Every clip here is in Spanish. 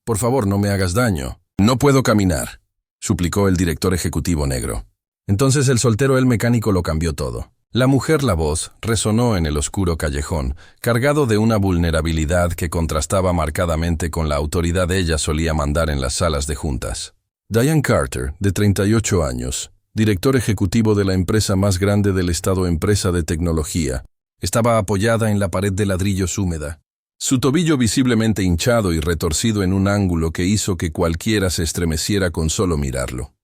Por favor, no me hagas daño. No puedo caminar, suplicó el director ejecutivo negro. Entonces el soltero mecánico lo cambió todo. La voz resonó en el oscuro callejón, cargado de una vulnerabilidad que contrastaba marcadamente con la autoridad ella solía mandar en las salas de juntas. Diane Carter, de 38 años, director ejecutivo de la empresa más grande del estado, empresa de tecnología, estaba apoyada en la pared de ladrillos húmeda, su tobillo visiblemente hinchado y retorcido en un ángulo que hizo que cualquiera se estremeciera con solo mirarlo.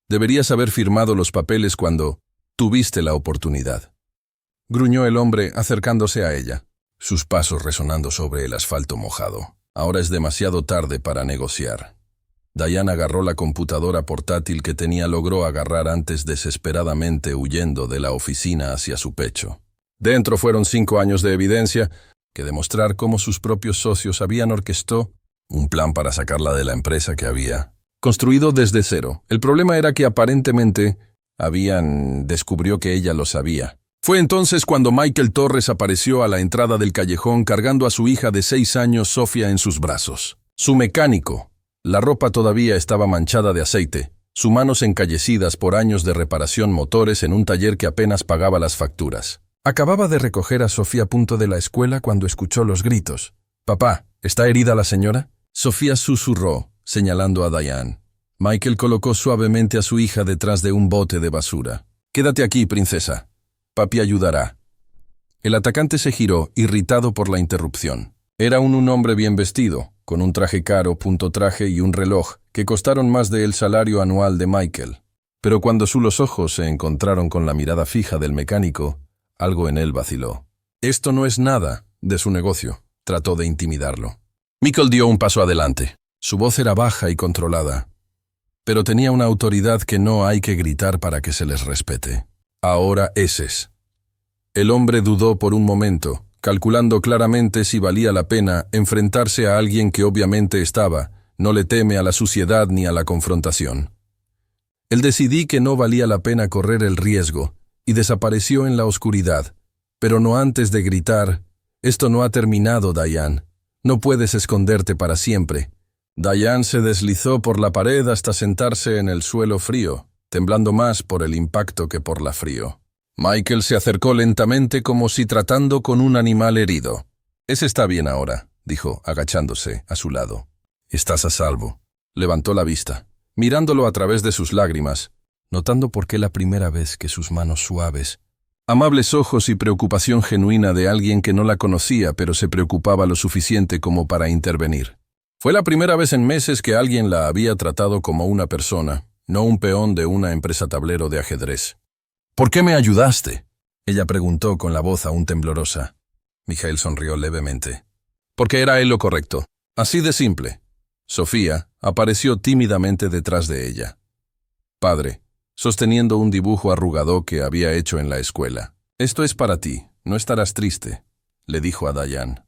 Deberías haber firmado los papeles cuando tuviste la oportunidad, gruñó el hombre acercándose a ella, sus pasos resonando sobre el asfalto mojado. Ahora es demasiado tarde para negociar. Diane agarró la computadora portátil que logró agarrar antes, desesperadamente huyendo de la oficina hacia su pecho. Dentro fueron 5 años de evidencia que demostrar cómo sus propios socios habían orquestado un plan para sacarla de la empresa que había construido desde cero. El problema era que aparentemente descubrió que ella lo sabía. Fue entonces cuando Michael Torres apareció a la entrada del callejón cargando a su hija de 6 años, Sofía, en sus brazos. Su mecánico. La ropa todavía estaba manchada de aceite, sus manos encallecidas por años de reparación motores en un taller que apenas pagaba las facturas. Acababa de recoger a Sofía a punto de la escuela cuando escuchó los gritos. «Papá, ¿está herida la señora?». Sofía susurró, señalando a Diane. Michael colocó suavemente a su hija detrás de un bote de basura. «Quédate aquí, princesa. Papi ayudará». El atacante se giró, irritado por la interrupción. Era un hombre bien vestido, con un traje caro, traje y un reloj, que costaron más del salario anual de Michael. Pero cuando los ojos se encontraron con la mirada fija del mecánico, algo en él vaciló. «Esto no es nada de su negocio», trató de intimidarlo. Michael dio un paso adelante. Su voz era baja y controlada, pero tenía una autoridad que no hay que gritar para que se les respete. «Ahora es». El hombre dudó por un momento, calculando claramente si valía la pena enfrentarse a alguien que obviamente no le teme a la suciedad ni a la confrontación. Él decidí que no valía la pena correr el riesgo, y desapareció en la oscuridad, pero no antes de gritar: «Esto no ha terminado, Diane. No puedes esconderte para siempre». Diane se deslizó por la pared hasta sentarse en el suelo frío, temblando más por el impacto que por la frío. Michael se acercó lentamente como si tratando con un animal herido. «Ese está bien ahora», dijo, agachándose a su lado. «Estás a salvo». Levantó la vista, mirándolo a través de sus lágrimas, notando por qué la primera vez que sus manos suaves, amables ojos y preocupación genuina de alguien que no la conocía pero se preocupaba lo suficiente como para intervenir. Fue la primera vez en meses que alguien la había tratado como una persona, no un peón de una empresa tablero de ajedrez. «¿Por qué me ayudaste?», ella preguntó con la voz aún temblorosa. Michael sonrió levemente. «Porque era él lo correcto. Así de simple». Sofía apareció tímidamente detrás de ella. «Padre», sosteniendo un dibujo arrugado que había hecho en la escuela. «Esto es para ti, no estarás triste», le dijo a Diane.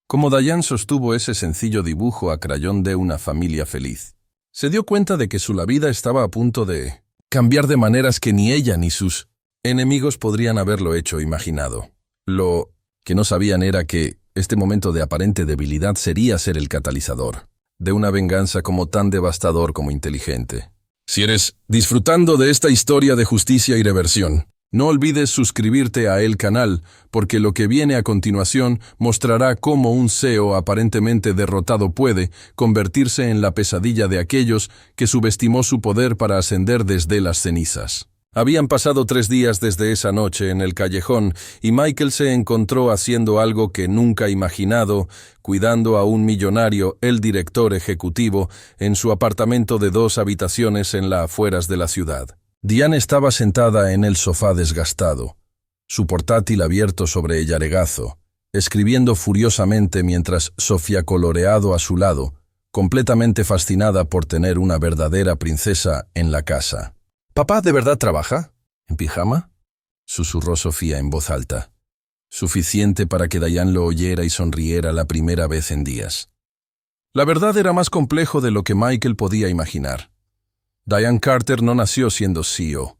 Como Diane sostuvo ese sencillo dibujo a crayón de una familia feliz, se dio cuenta de que la vida estaba a punto de cambiar de maneras que ni ella ni sus enemigos podrían haberlo imaginado. Lo que no sabían era que este momento de aparente debilidad sería ser el catalizador de una venganza como tan devastador como inteligente. Si eres disfrutando de esta historia de justicia y reversión, no olvides suscribirte a el canal, porque lo que viene a continuación mostrará cómo un CEO aparentemente derrotado puede convertirse en la pesadilla de aquellos que subestimó su poder para ascender desde las cenizas. Habían pasado 3 días desde esa noche en el callejón y Michael se encontró haciendo algo que nunca imaginado, cuidando a un millonario, el director ejecutivo, en su apartamento de 2 habitaciones en las afueras de la ciudad. Diane estaba sentada en el sofá desgastado, su portátil abierto sobre el regazo, escribiendo furiosamente mientras Sofía coloreado a su lado, completamente fascinada por tener una verdadera princesa en la casa. «¿Papá de verdad trabaja? ¿En pijama?», susurró Sofía en voz alta, suficiente para que Diane lo oyera y sonriera la primera vez en días. La verdad era más complejo de lo que Michael podía imaginar. Diane Carter no nació siendo CEO.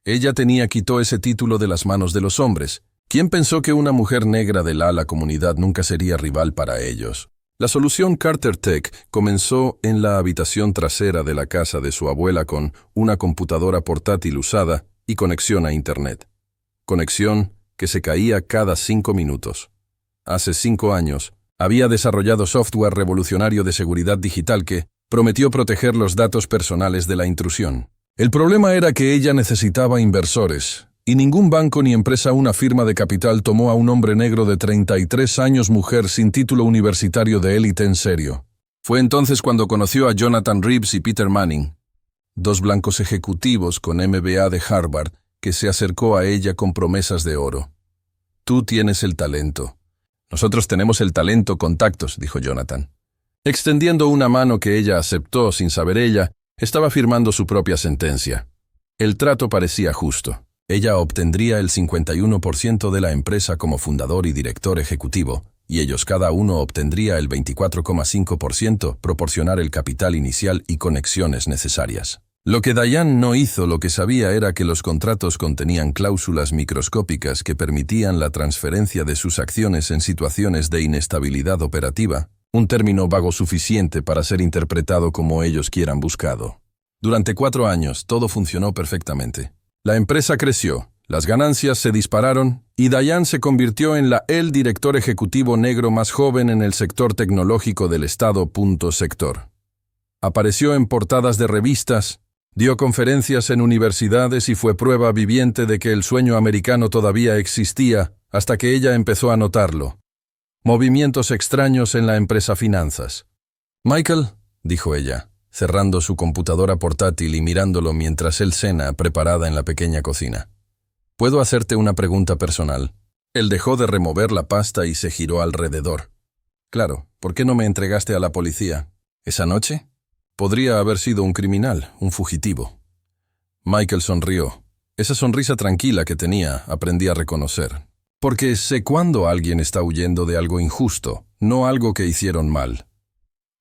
Ella quitó ese título de las manos de los hombres. ¿Quién pensó que una mujer negra de la comunidad nunca sería rival para ellos? La solución Carter Tech comenzó en la habitación trasera de la casa de su abuela con una computadora portátil usada y conexión a Internet. Conexión que se caía cada 5 minutos. Hace 5 años, había desarrollado software revolucionario de seguridad digital que prometió proteger los datos personales de la intrusión. El problema era que ella necesitaba inversores, y ningún banco ni empresa, una firma de capital, tomó a un hombre negro de 33 años, mujer sin título universitario de élite en serio. Fue entonces cuando conoció a Jonathan Reeves y Peter Manning, 2 blancos ejecutivos con MBA de Harvard, que se acercó a ella con promesas de oro. Tú tienes el talento. Nosotros tenemos el talento, contactos, dijo Jonathan. Extendiendo una mano que ella aceptó sin saber ella, estaba firmando su propia sentencia. El trato parecía justo. Ella obtendría el 51% de la empresa como fundador y director ejecutivo, y ellos cada uno obtendría el 24,5%, proporcionar el capital inicial y conexiones necesarias. Lo que Diane no hizo, lo que sabía, era que los contratos contenían cláusulas microscópicas que permitían la transferencia de sus acciones en situaciones de inestabilidad operativa, un término vago suficiente para ser interpretado como ellos quieran buscado. Durante 4 años, todo funcionó perfectamente. La empresa creció, las ganancias se dispararon y Diane se convirtió en el director ejecutivo negro más joven en el sector tecnológico del estado. Sector. Apareció en portadas de revistas, dio conferencias en universidades y fue prueba viviente de que el sueño americano todavía existía hasta que ella empezó a notarlo. Movimientos extraños en la empresa finanzas. Michael, dijo ella, cerrando su computadora portátil y mirándolo mientras él cena preparada en la pequeña cocina. ¿Puedo hacerte una pregunta personal? Él dejó de remover la pasta y se giró alrededor. Claro, ¿por qué no me entregaste a la policía? ¿Esa noche? Podría haber sido un criminal, un fugitivo. Michael sonrió. Esa sonrisa tranquila que tenía, aprendí a reconocer. Porque sé cuándo alguien está huyendo de algo injusto, no algo que hicieron mal.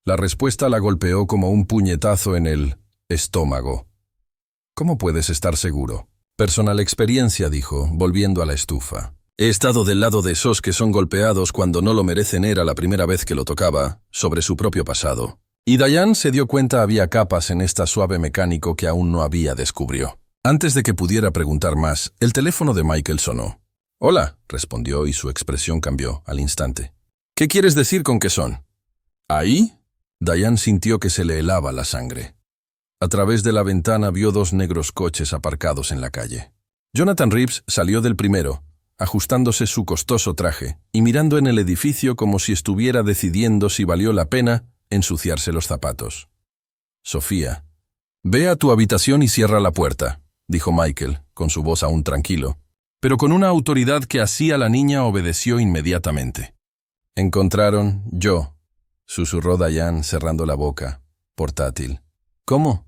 La respuesta la golpeó como un puñetazo en el estómago. ¿Cómo puedes estar seguro? Personal experiencia, dijo, volviendo a la estufa. He estado del lado de esos que son golpeados cuando no lo merecen. Era la primera vez que lo tocaba, sobre su propio pasado. Y Diane se dio cuenta había capas en esta suave mecánico que aún no había descubrió. Antes de que pudiera preguntar más, el teléfono de Michael sonó. «Hola», respondió y su expresión cambió al instante. «¿Qué quieres decir con que son?» «¿Ahí?» Diane sintió que se le helaba la sangre. A través de la ventana vio 2 negros coches aparcados en la calle. Jonathan Reeves salió del primero, ajustándose su costoso traje y mirando en el edificio como si estuviera decidiendo si valió la pena ensuciarse los zapatos. «Sofía, ve a tu habitación y cierra la puerta», dijo Michael, con su voz aún tranquilo, pero con una autoridad que hacía la niña obedeció inmediatamente. «Encontraron yo», susurró Diane cerrando la boca, portátil. «¿Cómo?»,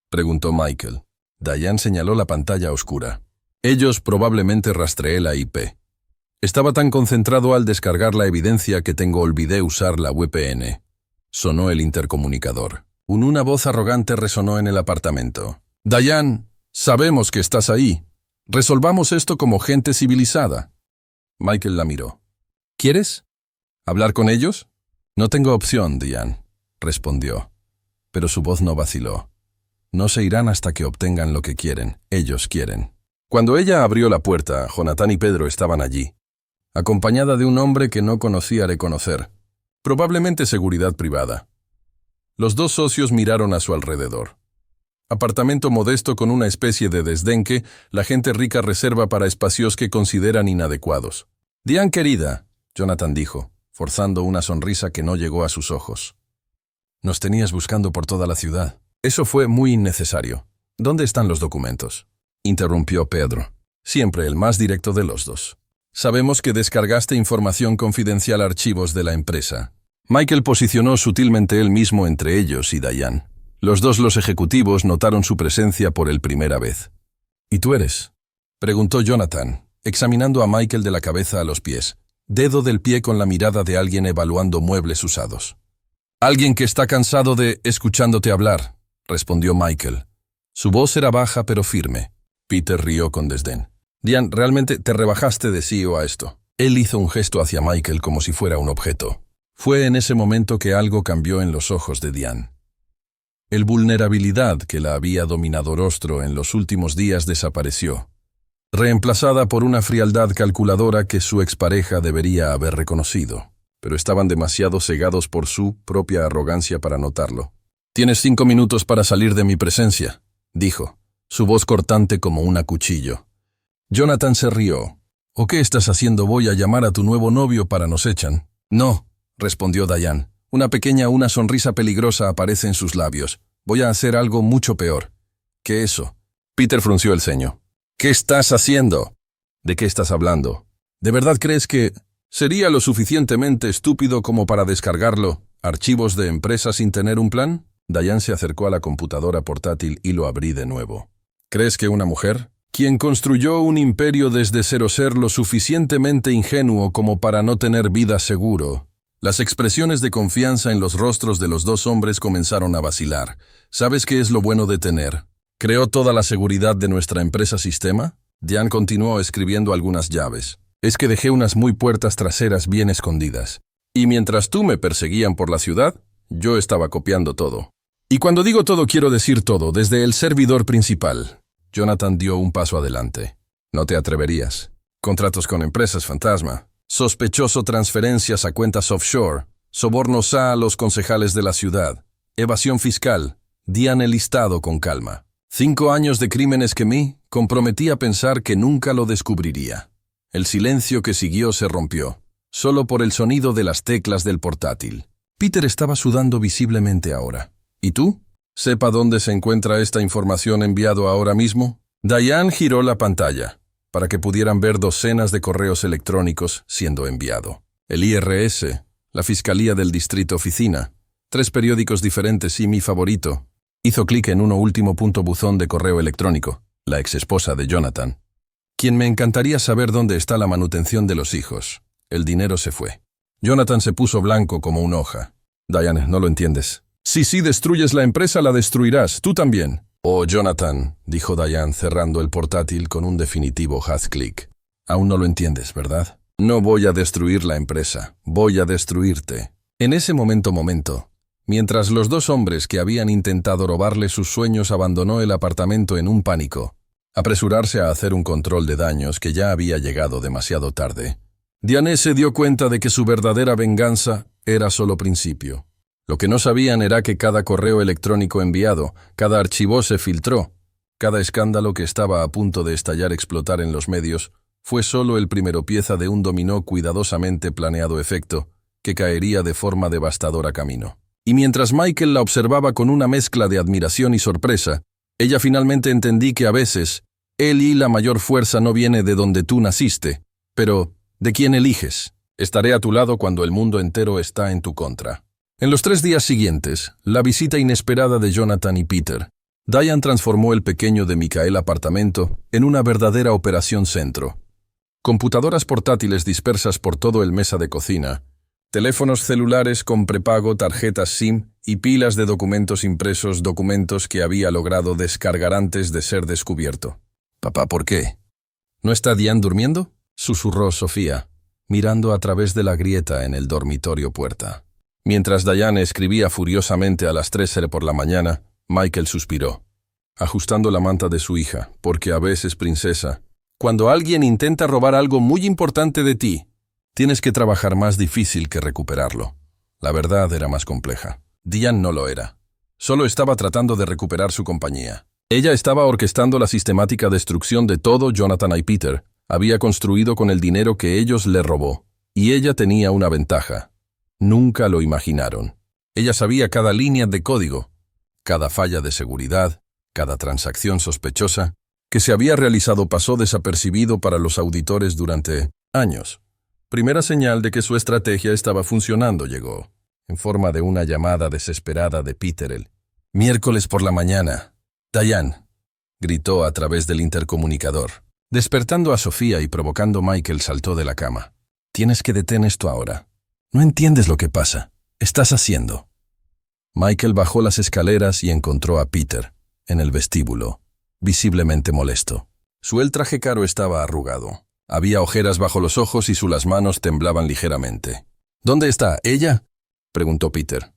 preguntó Michael. Diane señaló la pantalla oscura. «Ellos probablemente rastreé la IP. Estaba tan concentrado al descargar la evidencia que olvidé usar la VPN». Sonó el intercomunicador. Una voz arrogante resonó en el apartamento. «Diane, sabemos que estás ahí. Resolvamos esto como gente civilizada». Michael la miró. «¿Quieres hablar con ellos?» «No tengo opción, Diane», respondió. Pero su voz no vaciló. «No se irán hasta que obtengan lo que quieren. Ellos quieren». Cuando ella abrió la puerta, Jonathan y Pedro estaban allí, acompañada de un hombre que no conocía reconocer. Probablemente seguridad privada. Los 2 socios miraron a su alrededor. Apartamento modesto con una especie de desdén que la gente rica reserva para espacios que consideran inadecuados. «Diane, querida», Jonathan dijo, forzando una sonrisa que no llegó a sus ojos. «Nos tenías buscando por toda la ciudad». «Eso fue muy innecesario. ¿Dónde están los documentos?», interrumpió Pedro, siempre el más directo de los 2. «Sabemos que descargaste información confidencial, archivos de la empresa». Michael posicionó sutilmente él mismo entre ellos y Diane. Los 2 ejecutivos notaron su presencia por primera vez. «¿Y tú eres?», preguntó Jonathan, examinando a Michael de la cabeza a los pies, dedo del pie con la mirada de alguien evaluando muebles usados. «Alguien que está cansado de escuchándote hablar», respondió Michael. Su voz era baja pero firme. Peter rió con desdén. «Diane, realmente te rebajaste de CEO a esto». Él hizo un gesto hacia Michael como si fuera un objeto. Fue en ese momento que algo cambió en los ojos de Diane. El vulnerabilidad que la había dominado rostro en los últimos días desapareció, reemplazada por una frialdad calculadora que su expareja debería haber reconocido, pero estaban demasiado cegados por su propia arrogancia para notarlo. «Tienes 5 minutos para salir de mi presencia», dijo, su voz cortante como un cuchillo. Jonathan se rió. «¿O qué estás haciendo? Voy a llamar a tu nuevo novio para nos echan». «No», respondió Diane. Una sonrisa peligrosa aparece en sus labios. «Voy a hacer algo mucho peor». «¿Qué eso?» Peter frunció el ceño. «¿Qué estás haciendo?» «¿De qué estás hablando? ¿De verdad crees que sería lo suficientemente estúpido como para descargarlo? ¿Archivos de empresa sin tener un plan?» Diane se acercó a la computadora portátil y lo abrí de nuevo. «¿Crees que una mujer, quien construyó un imperio desde cero, ser lo suficientemente ingenuo como para no tener vida seguro?» Las expresiones de confianza en los rostros de los dos hombres comenzaron a vacilar. «¿Sabes qué es lo bueno de tener? ¿Creó toda la seguridad de nuestra empresa sistema?» Diane continuó escribiendo algunas llaves. «Es que dejé unas muy puertas traseras bien escondidas. Y mientras tú me perseguían por la ciudad, yo estaba copiando todo. Y cuando digo todo, quiero decir todo, desde el servidor principal». Jonathan dio un paso adelante. «No te atreverías. Contratos con empresas fantasma. Sospechoso transferencias a cuentas offshore. Sobornos a los concejales de la ciudad. Evasión fiscal». Diane el listado con calma. 5 años de crímenes que me comprometí a pensar que nunca lo descubriría. El silencio que siguió se rompió, solo por el sonido de las teclas del portátil. Peter estaba sudando visiblemente ahora. «¿Y tú? ¿Sepa dónde se encuentra esta información enviado ahora mismo?» Diane giró la pantalla, para que pudieran ver docenas de correos electrónicos siendo enviado. El IRS, la Fiscalía del Distrito Oficina, 3 periódicos diferentes y mi favorito. Hizo clic en uno último buzón de correo electrónico, la exesposa de Jonathan. «Quien me encantaría saber dónde está la manutención de los hijos. El dinero se fue». Jonathan se puso blanco como una hoja. «Diane, no lo entiendes. Si destruyes la empresa, la destruirás, tú también». «Oh, Jonathan», dijo Diane cerrando el portátil con un definitivo haz clic. «Aún no lo entiendes, ¿verdad? No voy a destruir la empresa, voy a destruirte». En ese momento, mientras los dos hombres que habían intentado robarle sus sueños abandonó el apartamento en un pánico, apresurarse a hacer un control de daños que ya había llegado demasiado tarde, Diane se dio cuenta de que su verdadera venganza era solo principio. Lo que no sabían era que cada correo electrónico enviado, cada archivo se filtró, cada escándalo que estaba a punto de explotar en los medios, fue solo el primero pieza de un dominó cuidadosamente planeado efecto que caería de forma devastadora camino. Y mientras Michael la observaba con una mezcla de admiración y sorpresa, ella finalmente entendí que a veces, la mayor fuerza no viene de donde tú naciste, pero de quién eliges. Estaré a tu lado cuando el mundo entero está en tu contra. En los 3 días siguientes, la visita inesperada de Jonathan y Peter, Diane transformó el pequeño de Michael apartamento en una verdadera operación centro. Computadoras portátiles dispersas por todo el mesa de cocina, teléfonos celulares con prepago, tarjetas SIM y pilas de documentos impresos, documentos que había logrado descargar antes de ser descubierto. «Papá, ¿por qué? ¿No está Diane durmiendo?», susurró Sofía, mirando a través de la grieta en el dormitorio puerta. Mientras Diane escribía furiosamente a las 3 por la mañana, Michael suspiró, ajustando la manta de su hija, porque a veces, princesa, cuando alguien intenta robar algo muy importante de ti, tienes que trabajar más difícil que recuperarlo. La verdad era más compleja. Diane no lo era. Solo estaba tratando de recuperar su compañía. Ella estaba orquestando la sistemática destrucción de todo Jonathan y Peter. Había construido con el dinero que ellos le robó. Y ella tenía una ventaja. Nunca lo imaginaron. Ella sabía cada línea de código, cada falla de seguridad, cada transacción sospechosa que se había realizado pasó desapercibido para los auditores durante años. Primera señal de que su estrategia estaba funcionando llegó, en forma de una llamada desesperada de Peter el miércoles por la mañana. «Diane», gritó a través del intercomunicador, despertando a Sofía y provocando Michael saltó de la cama. «Tienes que detener esto ahora. No entiendes lo que pasa. Estás haciendo». Michael bajó las escaleras y encontró a Peter, en el vestíbulo, visiblemente molesto. Su traje caro estaba arrugado. Había ojeras bajo los ojos y las manos temblaban ligeramente. «¿Dónde está ella?», preguntó Peter.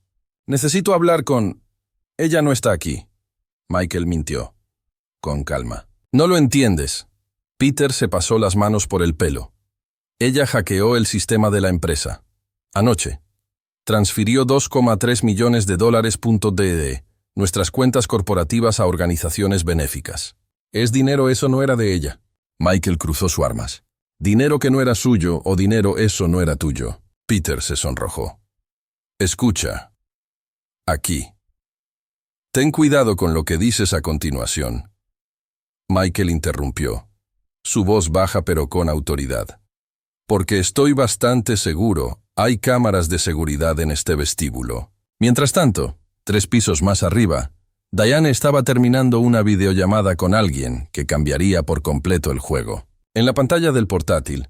Necesito hablar con... Ella no está aquí. Michael mintió. Con calma. No lo entiendes. Peter se pasó las manos por el pelo. Ella hackeó el sistema de la empresa. Anoche. Transfirió $2,3 millones de nuestras cuentas corporativas a organizaciones benéficas. ¿Es dinero eso no era de ella? Michael cruzó sus armas. Dinero que no era suyo o dinero eso no era tuyo. Peter se sonrojó. Escucha. Aquí. Ten cuidado con lo que dices a continuación. Michael interrumpió. Su voz baja pero con autoridad. Porque estoy bastante seguro, hay cámaras de seguridad en este vestíbulo. Mientras tanto, 3 pisos más arriba, Diane estaba terminando una videollamada con alguien que cambiaría por completo el juego. En la pantalla del portátil,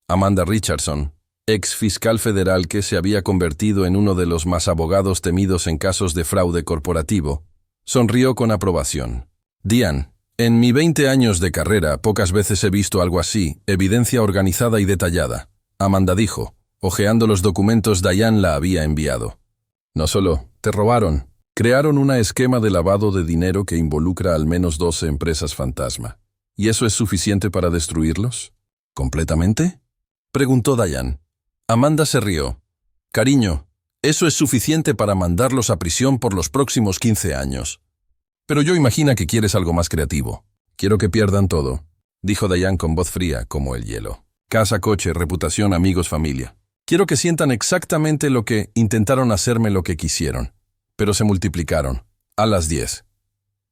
Amanda Richardson, ex fiscal federal que se había convertido en uno de los más abogados temidos en casos de fraude corporativo, sonrió con aprobación. Diane, en mis 20 años de carrera pocas veces he visto algo así, evidencia organizada y detallada. Amanda dijo, hojeando los documentos Diane la había enviado. No solo, te robaron. Crearon un esquema de lavado de dinero que involucra al menos 12 empresas fantasma. ¿Y eso es suficiente para destruirlos? ¿Completamente? Preguntó Diane. Amanda se rió. Cariño, eso es suficiente para mandarlos a prisión por los próximos 15 años. Pero yo imagino que quieres algo más creativo. Quiero que pierdan todo, dijo Diane con voz fría como el hielo. Casa, coche, reputación, amigos, familia. Quiero que sientan exactamente lo que intentaron hacerme lo que quisieron. Pero se multiplicaron. A las 10.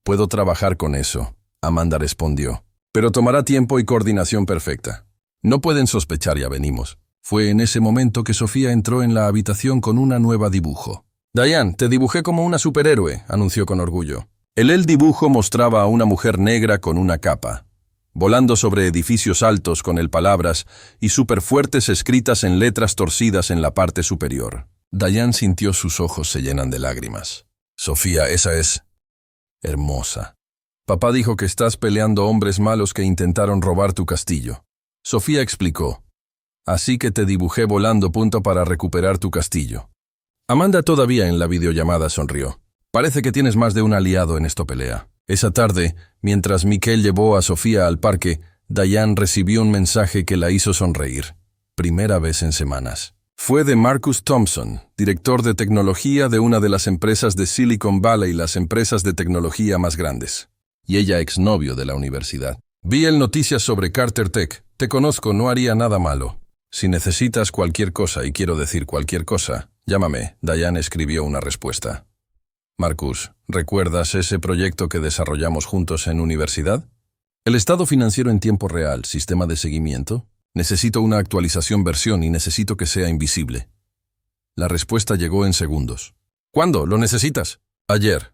Puedo trabajar con eso, Amanda respondió. Pero tomará tiempo y coordinación perfecta. No pueden sospechar, ya venimos. Fue en ese momento que Sofía entró en la habitación con una nueva dibujo. Diane, te dibujé como una superhéroe, anunció con orgullo. El dibujo mostraba a una mujer negra con una capa, volando sobre edificios altos con el palabras y superfuertes escritas en letras torcidas en la parte superior. Diane sintió sus ojos se llenan de lágrimas. Sofía, esa es... hermosa. Papá dijo que estás peleando hombres malos que intentaron robar tu castillo. Sofía explicó. Así que te dibujé volando para recuperar tu castillo. Amanda todavía en la videollamada sonrió. Parece que tienes más de un aliado en esta pelea. Esa tarde, mientras Michael llevó a Sofía al parque, Diane recibió un mensaje que la hizo sonreír. Primera vez en semanas. Fue de Marcus Thompson, director de tecnología de una de las empresas de Silicon Valley, las empresas de tecnología más grandes. Y ella exnovio de la universidad. Vi el noticias sobre Carter Tech. Te conozco, no haría nada malo. Si necesitas cualquier cosa, y quiero decir cualquier cosa, llámame. Diane escribió una respuesta. Marcus, ¿recuerdas ese proyecto que desarrollamos juntos en universidad? El estado financiero en tiempo real, sistema de seguimiento. Necesito una actualización versión y necesito que sea invisible. La respuesta llegó en segundos. ¿Cuándo? ¿Lo necesitas? Ayer.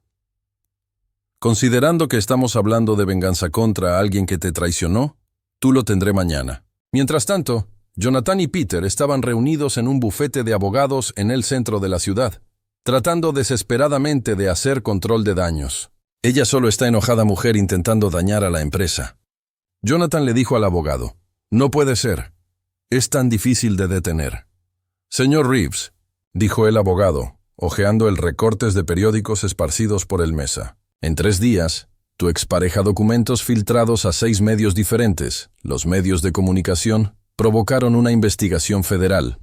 Considerando que estamos hablando de venganza contra alguien que te traicionó, tú lo tendré mañana. Mientras tanto, Jonathan y Peter estaban reunidos en un bufete de abogados en el centro de la ciudad, tratando desesperadamente de hacer control de daños. Ella solo está enojada mujer intentando dañar a la empresa. Jonathan le dijo al abogado, no puede ser. Es tan difícil de detener. Señor Reeves, dijo el abogado, hojeando el recortes de periódicos esparcidos por el mesa. En 3 días, tu expareja documentos filtrados a 6 medios diferentes, los medios de comunicación, provocaron una investigación federal.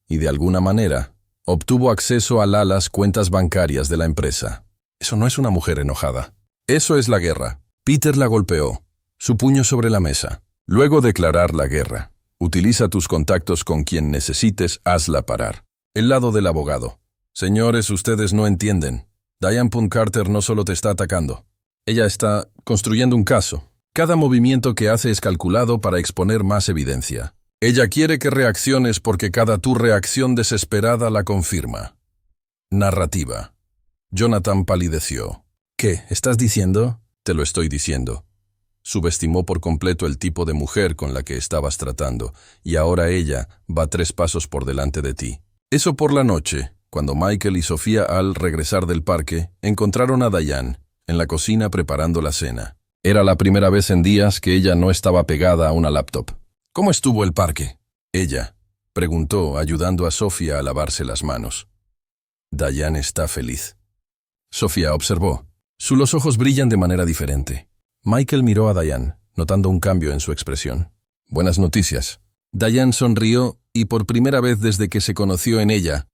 Y de alguna manera, obtuvo acceso a las cuentas bancarias de la empresa. Eso no es una mujer enojada. Eso es la guerra. Peter la golpeó, su puño sobre la mesa. Luego declarar la guerra. Utiliza tus contactos con quien necesites, hazla parar. El lado del abogado. Señores, ustedes no entienden. Diane Carter no solo te está atacando. Ella está construyendo un caso. Cada movimiento que hace es calculado para exponer más evidencia. Ella quiere que reacciones porque cada tu reacción desesperada la confirma. Narrativa. Jonathan palideció. ¿Qué? ¿Estás diciendo? Te lo estoy diciendo. Subestimó por completo el tipo de mujer con la que estabas tratando, y ahora ella va 3 pasos por delante de ti. Eso por la noche, cuando Michael y Sofía al regresar del parque, encontraron a Diane en la cocina preparando la cena. Era la primera vez en días que ella no estaba pegada a una laptop. ¿Cómo estuvo el parque? Ella preguntó, ayudando a Sofía a lavarse las manos. Diane está feliz. Sofía observó. Sus ojos brillan de manera diferente. Michael miró a Diane, notando un cambio en su expresión. Buenas noticias. Diane sonrió y por primera vez desde que se conoció en ella,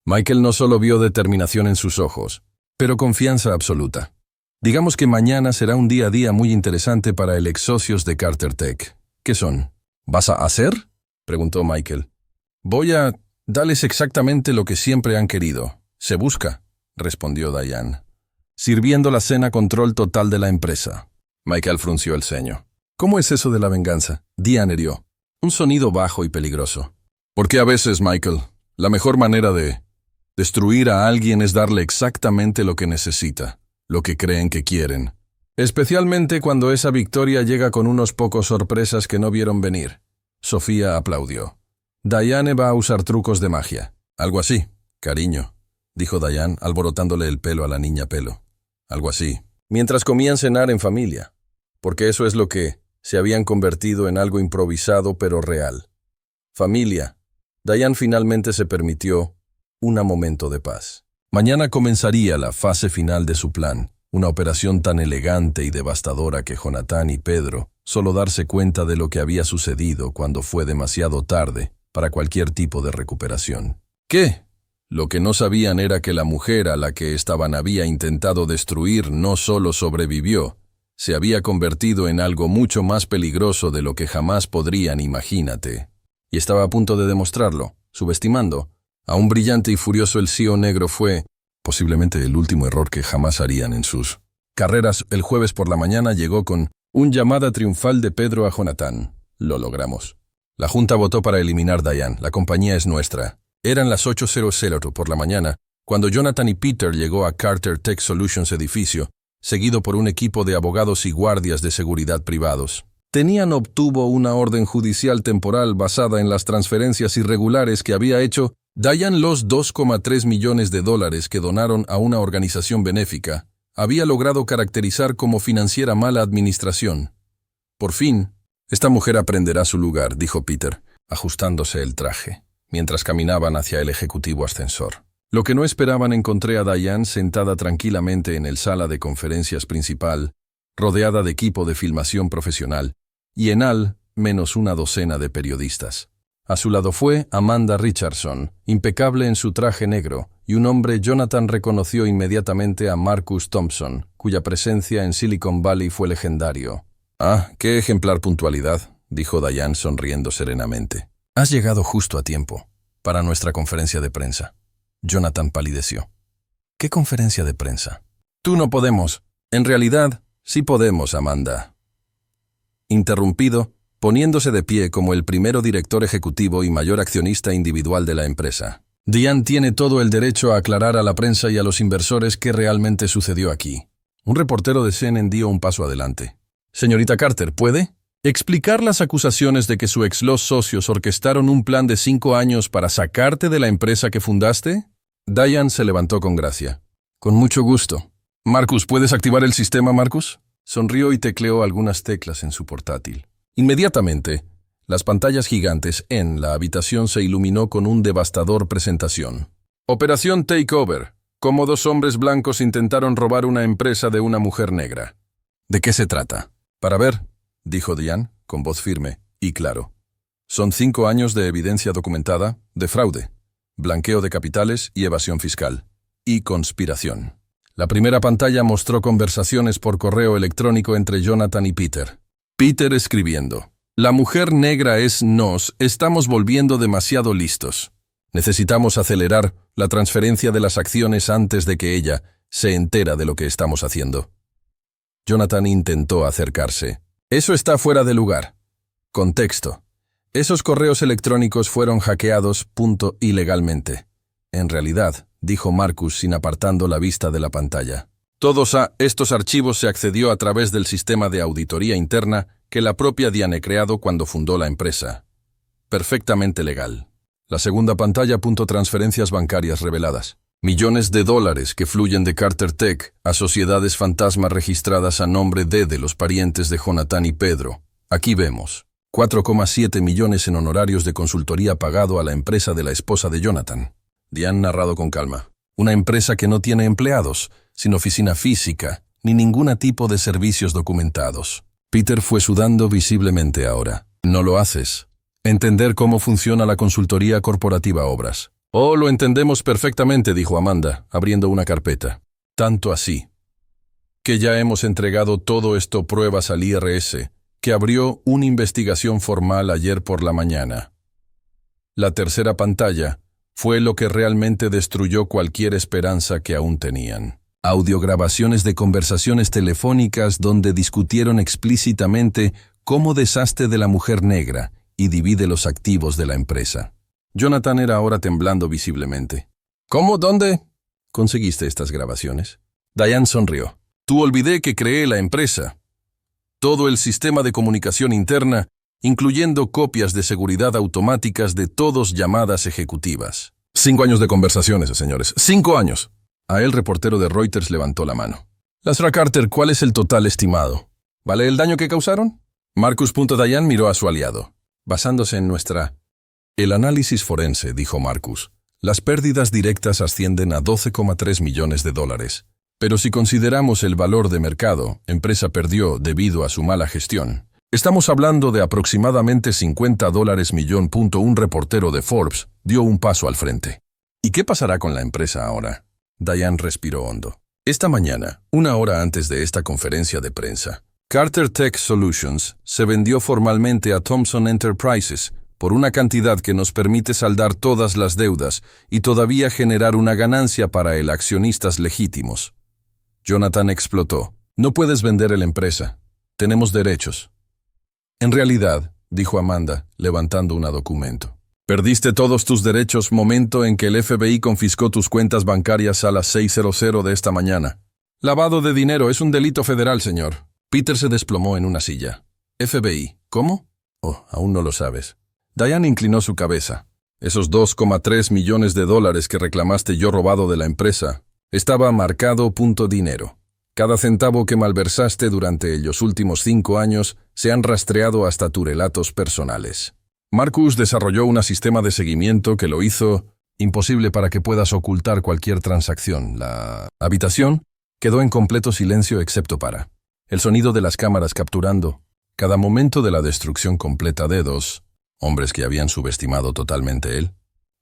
Michael no solo vio determinación en sus ojos, pero confianza absoluta. Digamos que mañana será un día a día muy interesante para el ex socios de Carter Tech. ¿Qué son? ¿Vas a hacer? Preguntó Michael. Voy a darles exactamente lo que siempre han querido. Se busca, respondió Diane. Sirviendo la cena control total de la empresa. Michael frunció el ceño. ¿Cómo es eso de la venganza? Diane hirió. Un sonido bajo y peligroso. Porque a veces, Michael, la mejor manera de destruir a alguien es darle exactamente lo que necesita, lo que creen que quieren. Especialmente cuando esa victoria llega con unos pocos sorpresas que no vieron venir. Sofía aplaudió. Diane va a usar trucos de magia. Algo así, cariño, dijo Diane, alborotándole el pelo a la niña pelo. Algo así. Mientras comían cenar en familia. Porque eso es lo que se habían convertido en algo improvisado pero real. Familia. Diane finalmente se permitió un momento de paz. Mañana comenzaría la fase final de su plan, una operación tan elegante y devastadora que Jonathan y Pedro solo darse cuenta de lo que había sucedido cuando fue demasiado tarde para cualquier tipo de recuperación. ¿Qué? Lo que no sabían era que la mujer a la que estaban había intentado destruir no solo sobrevivió, se había convertido en algo mucho más peligroso de lo que jamás podrían, imagínate. Y estaba a punto de demostrarlo, subestimando. A un brillante y furioso el CEO negro fue, posiblemente el último error que jamás harían en sus carreras. El jueves por la mañana llegó con un llamada triunfal de Pedro a Jonathan. Lo logramos. La junta votó para eliminar Diane. La compañía es nuestra. Eran las 8:00 por la mañana, cuando Jonathan y Peter llegó a Carter Tech Solutions edificio, seguido por un equipo de abogados y guardias de seguridad privados. Obtuvo una orden judicial temporal basada en las transferencias irregulares que había hecho Diane. Los $2,3 millones que donaron a una organización benéfica había logrado caracterizar como financiera mala administración. Por fin, esta mujer aprenderá su lugar, dijo Peter, ajustándose el traje, mientras caminaban hacia el ejecutivo ascensor. Lo que no esperaban encontré a Diane sentada tranquilamente en el sala de conferencias principal, rodeada de equipo de filmación profesional, y en al menos una docena de periodistas. A su lado fue Amanda Richardson, impecable en su traje negro, y un hombre. Jonathan reconoció inmediatamente a Marcus Thompson, cuya presencia en Silicon Valley fue legendario. «Ah, qué ejemplar puntualidad», dijo Diane sonriendo serenamente. «Has llegado justo a tiempo, para nuestra conferencia de prensa». Jonathan palideció. «¿Qué conferencia de prensa?» «Tú no podemos. En realidad, sí podemos, Amanda». Interrumpido, poniéndose de pie como el primero director ejecutivo y mayor accionista individual de la empresa. Diane tiene todo el derecho a aclarar a la prensa y a los inversores qué realmente sucedió aquí. Un reportero de CNN dio un paso adelante. «Señorita Carter, ¿puede explicar las acusaciones de que su los socios orquestaron un plan de 5 años para sacarte de la empresa que fundaste?» Diane se levantó con gracia. «Con mucho gusto. Marcus, ¿puedes activar el sistema, Marcus?» Sonrió y tecleó algunas teclas en su portátil. Inmediatamente, las pantallas gigantes en la habitación se iluminó con un devastador presentación. Operación Takeover. Cómo 2 hombres blancos intentaron robar una empresa de una mujer negra. ¿De qué se trata? Para ver, dijo Diane, con voz firme y claro. Son 5 años de evidencia documentada de fraude, blanqueo de capitales y evasión fiscal. Y conspiración. La primera pantalla mostró conversaciones por correo electrónico entre Jonathan y Peter. Peter escribiendo. «La mujer negra es nos estamos volviendo demasiado listos. Necesitamos acelerar la transferencia de las acciones antes de que ella se entera de lo que estamos haciendo». Jonathan intentó acercarse. «Eso está fuera de lugar». Contexto. Esos correos electrónicos fueron hackeados, ilegalmente. En realidad, dijo Marcus sin apartando la vista de la pantalla. Todos estos archivos se accedió a través del sistema de auditoría interna que la propia Diane creado cuando fundó la empresa. Perfectamente legal. La segunda pantalla. Transferencias bancarias reveladas. Millones de dólares que fluyen de Carter Tech a sociedades fantasma registradas a nombre de los parientes de Jonathan y Pedro. Aquí vemos. 4,7 millones en honorarios de consultoría pagado a la empresa de la esposa de Jonathan. Diane narrado con calma. Una empresa que no tiene empleados, sin oficina física, ni ningún tipo de servicios documentados. Peter fue sudando visiblemente ahora. No lo haces. Entender cómo funciona la consultoría corporativa Obras. Oh, lo entendemos perfectamente, dijo Amanda, abriendo una carpeta. Tanto así, que ya hemos entregado todo esto pruebas al IRS, que abrió una investigación formal ayer por la mañana. La tercera pantalla fue lo que realmente destruyó cualquier esperanza que aún tenían. Audiograbaciones de conversaciones telefónicas donde discutieron explícitamente cómo deshazte de la mujer negra y divide los activos de la empresa. Jonathan era ahora temblando visiblemente. ¿Cómo? ¿Dónde conseguiste estas grabaciones? Diane sonrió. Tú olvidé que creé la empresa. Todo el sistema de comunicación interna, incluyendo copias de seguridad automáticas de todas llamadas ejecutivas. 5 años de conversaciones, señores. 5 años. A el reportero de Reuters levantó la mano. Lasra Carter, ¿cuál es el total estimado? ¿Vale el daño que causaron? Marcus. Diane miró a su aliado. Basándose en nuestra... El análisis forense, dijo Marcus. Las pérdidas directas ascienden a $12,3 millones. Pero si consideramos el valor de mercado, empresa perdió debido a su mala gestión. Estamos hablando de aproximadamente $50 millón. Un reportero de Forbes dio un paso al frente. ¿Y qué pasará con la empresa ahora? Diane respiró hondo. Esta mañana, 1 hora antes de esta conferencia de prensa, Carter Tech Solutions se vendió formalmente a Thomson Enterprises por una cantidad que nos permite saldar todas las deudas y todavía generar una ganancia para el accionistas legítimos. Jonathan explotó. No puedes vender la empresa. Tenemos derechos. En realidad, dijo Amanda, levantando un documento. Perdiste todos tus derechos momento en que el FBI confiscó tus cuentas bancarias a las 6:00 de esta mañana. Lavado de dinero es un delito federal, señor. Peter se desplomó en una silla. FBI, ¿cómo? Oh, aún no lo sabes. Diane inclinó su cabeza. Esos $2,3 millones que reclamaste yo robado de la empresa estaba marcado .dinero. Cada centavo que malversaste durante los últimos 5 años se han rastreado hasta tus relatos personales. Marcus desarrolló un sistema de seguimiento que lo hizo imposible para que puedas ocultar cualquier transacción. La habitación quedó en completo silencio excepto para el sonido de las cámaras capturando cada momento de la destrucción completa de 2 hombres que habían subestimado totalmente el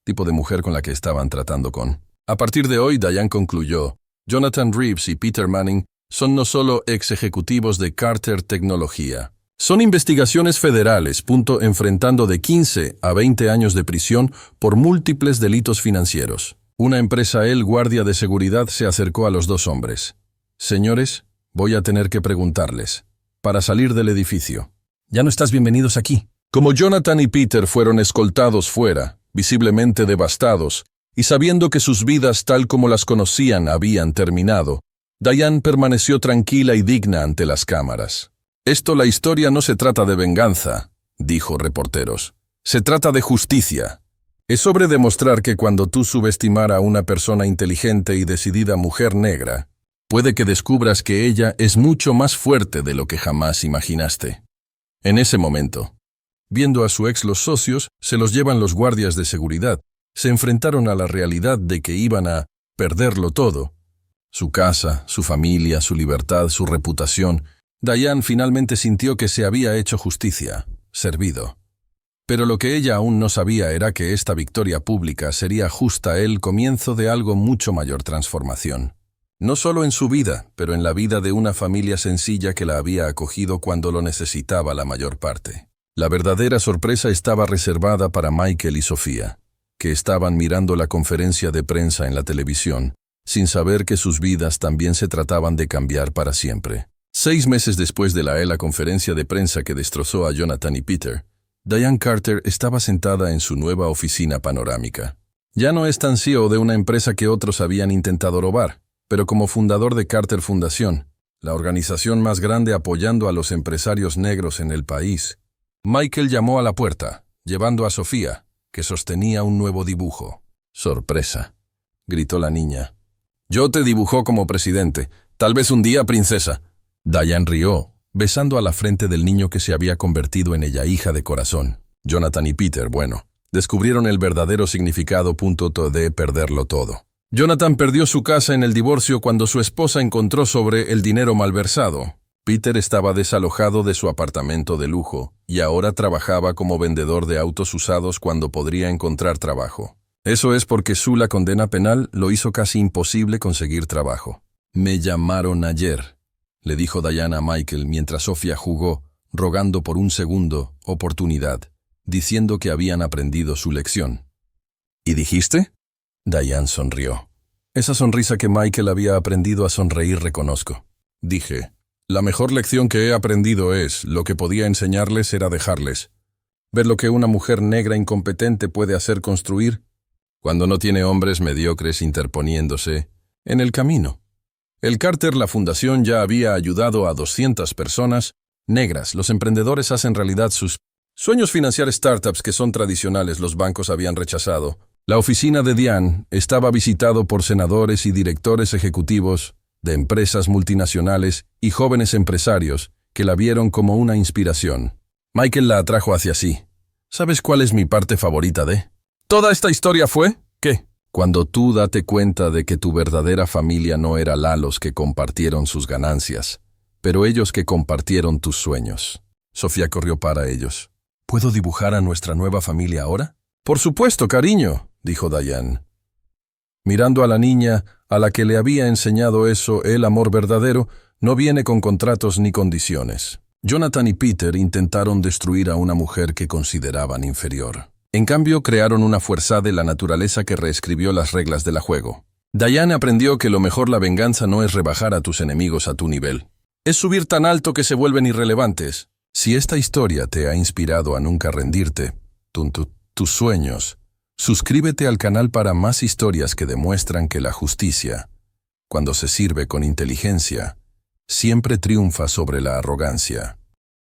tipo de mujer con la que estaban tratando con. A partir de hoy, Diane concluyó, Jonathan Reeves y Peter Manning son no solo ex ejecutivos de Carter Tecnología, son investigaciones federales, enfrentando de 15 a 20 años de prisión por múltiples delitos financieros. Una empresa, el guardia de seguridad, se acercó a los 2 hombres. Señores, voy a tener que preguntarles, para salir del edificio. Ya no estás bienvenidos aquí. Como Jonathan y Peter fueron escoltados fuera, visiblemente devastados, y sabiendo que sus vidas tal como las conocían habían terminado, Diane permaneció tranquila y digna ante las cámaras. La historia no se trata de venganza, dijo reporteros. Se trata de justicia. Es sobre demostrar que cuando tú subestimar a una persona inteligente y decidida mujer negra, puede que descubras que ella es mucho más fuerte de lo que jamás imaginaste. En ese momento, viendo a su ex, los socios se los llevan los guardias de seguridad, se enfrentaron a la realidad de que iban a perderlo todo. Su casa, su familia, su libertad, su reputación. Diane finalmente sintió que se había hecho justicia, servido. Pero lo que ella aún no sabía era que esta victoria pública sería justa el comienzo de algo mucho mayor transformación. No solo en su vida, pero en la vida de una familia sencilla que la había acogido cuando lo necesitaba la mayor parte. La verdadera sorpresa estaba reservada para Michael y Sofía, que estaban mirando la conferencia de prensa en la televisión, sin saber que sus vidas también se trataban de cambiar para siempre. 6 meses después de la conferencia de prensa que destrozó a Jonathan y Peter, Diane Carter estaba sentada en su nueva oficina panorámica. Ya no es tan CEO de una empresa que otros habían intentado robar, pero como fundador de Carter Fundación, la organización más grande apoyando a los empresarios negros en el país. Michael llamó a la puerta, llevando a Sofía, que sostenía un nuevo dibujo. «Sorpresa», gritó la niña. «Yo te dibujo como presidente, tal vez un día princesa». Diane rió, besando a la frente del niño que se había convertido en ella hija de corazón. Jonathan y Peter, descubrieron el verdadero significado de perderlo todo. Jonathan perdió su casa en el divorcio cuando su esposa encontró sobre el dinero malversado. Peter estaba desalojado de su apartamento de lujo y ahora trabajaba como vendedor de autos usados cuando podría encontrar trabajo. Eso es porque la condena penal lo hizo casi imposible conseguir trabajo. «Me llamaron ayer», le dijo Diane a Michael mientras Sofía jugó, rogando por un segundo oportunidad, diciendo que habían aprendido su lección. «¿Y dijiste?» Diane sonrió. Esa sonrisa que Michael había aprendido a sonreír reconozco. Dije, la mejor lección que he aprendido es, lo que podía enseñarles era dejarles. Ver lo que una mujer negra incompetente puede hacer construir cuando no tiene hombres mediocres interponiéndose en el camino. El Carter, la fundación, ya había ayudado a 200 personas negras. Los emprendedores hacen realidad sus sueños, financiar startups que son tradicionales los bancos habían rechazado. La oficina de Diane estaba visitado por senadores y directores ejecutivos de empresas multinacionales y jóvenes empresarios que la vieron como una inspiración. Michael la atrajo hacia sí. ¿Sabes cuál es mi parte favorita de toda esta historia fue? ¿Qué? Cuando tú date cuenta de que tu verdadera familia no era los que compartieron sus ganancias, pero ellos que compartieron tus sueños. Sofía corrió para ellos. ¿Puedo dibujar a nuestra nueva familia ahora? Por supuesto, cariño, dijo Diane. Mirando a la niña, a la que le había enseñado eso, el amor verdadero no viene con contratos ni condiciones. Jonathan y Peter intentaron destruir a una mujer que consideraban inferior. En cambio, crearon una fuerza de la naturaleza que reescribió las reglas del juego. Diane aprendió que lo mejor la venganza no es rebajar a tus enemigos a tu nivel. Es subir tan alto que se vuelven irrelevantes. Si esta historia te ha inspirado a nunca rendirte, tus sueños, suscríbete al canal para más historias que demuestran que la justicia, cuando se sirve con inteligencia, siempre triunfa sobre la arrogancia.